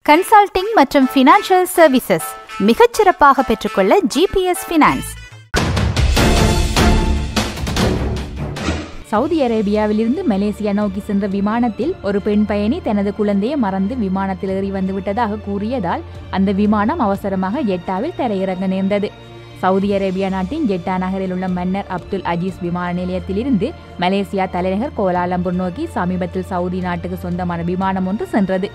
Consulting மற்றும் financial services மிகச்சிறப்பாக பெற்றுக்கொள்ள ஜிபிஎஸ் ஃபினான்ஸ். சவுதி அரேபியாவிலிருந்து மலேசியா நோக்கி சென்ற விமானத்தில் ஒரு பெண் பயணி தனது குழந்தையை மறந்து விமானத்தில் ஏறி வந்துவிட்டதாக கூறியதால் அந்த விமானம் அவசரமாக ஜெட்டாவில் தரையிறங்க நேர்ந்தது. சவுதி அரேபியா நாட்டின் ஜெட்டா நகரில் உள்ள மன்னர் அப்துல் அஜீஸ் விமான நிலையத்திலிருந்து மலேசியா தலைநகர் கோலாலம்பூர் நோக்கி சமீபத்தில் சவுதி நாட்டுக்கு சொந்தமான விமானம் ஒன்று சென்றது.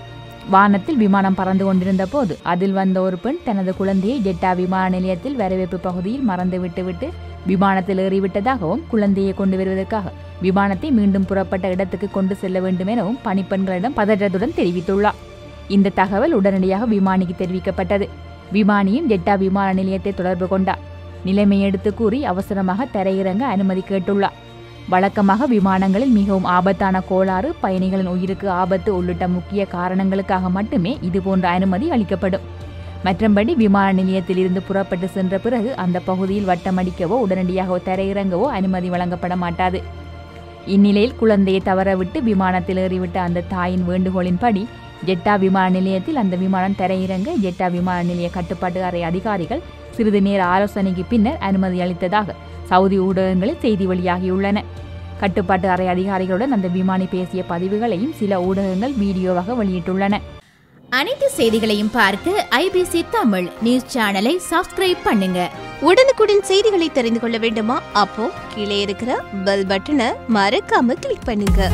வானத்தில் விமானம் பறந்து கொண்டிருந்த போது அதில் வந்த ஒரு பெண் தனது குழந்தையை ஜெட்டா விமான நிலையத்தில் வரவேற்பு பகுதியில் மறந்து விட்டுவிட்டு விமானத்தில் ஏறிவிட்டதாகவும் குழந்தையை கொண்டு வருவதற்காக விமானத்தை மீண்டும் புறப்பட்ட இடத்துக்கு கொண்டு செல்ல வேண்டும் எனவும் பணிப்பெண்களிடம் பதற்றத்துடன் தெரிவித்துள்ளார். இந்த தகவல் உடனடியாக விமானிக்கு தெரிவிக்கப்பட்டது. விமானியும் ஜெட்டா விமான நிலையத்தை தொடர்பு கொண்டார். நிலைமை எடுத்து கூறி அவசரமாக தரையிறங்க அனுமதி கேட்டுள்ளார். வழக்கமாக விமானங்களில் மிகவும் ஆபத்தான கோளாறு, பயணிகளின் உயிருக்கு ஆபத்து உள்ளிட்ட முக்கிய காரணங்களுக்காக மட்டுமே இதுபோன்ற அனுமதி அளிக்கப்படும். மற்றபடி விமான நிலையத்தில் இருந்து புறப்பட்டு சென்ற பிறகு அந்த பகுதியில் வட்டமடிக்கவோ உடனடியாக தரையிறங்கவோ அனுமதி வழங்கப்பட மாட்டாது. இந்நிலையில் குழந்தையை தவறவிட்டு விமானத்தில் ஏறிவிட்ட அந்த தாயின் வேண்டுகோளின்படி ஜெட்டா விமான நிலையத்தில் அந்த விமானம் தரையிறங்க ஜெட்டா விமான நிலைய கட்டுப்பாட்டு அறை அதிகாரிகள் சிறிது நேர ஆலோசனைக்கு பின்னர் அனுமதி அளித்ததாக சவுதி ஊடகங்களில் செய்தி வெளியாகியுள்ளன. கட்டுப்பாட்டு அறை அதிகாரிகளுடன் அந்த விமானி பேசிய பதிவுகளையும் சில ஊடகங்கள் வீடியோவாக வெளியிட்டுள்ளன. அனைத்து செய்திகளையும் பார்க்க ஐபிசி தமிழ் நியூஸ் சேனலை சப்ஸ்கிரைப் பண்ணுங்க. உடனுக்குடன் செய்திகளை தெரிந்து கொள்ள வேண்டுமா? அப்போ கீழே இருக்கிற பெல் பட்டனை மறக்காம கிளிக் பண்ணுங்க.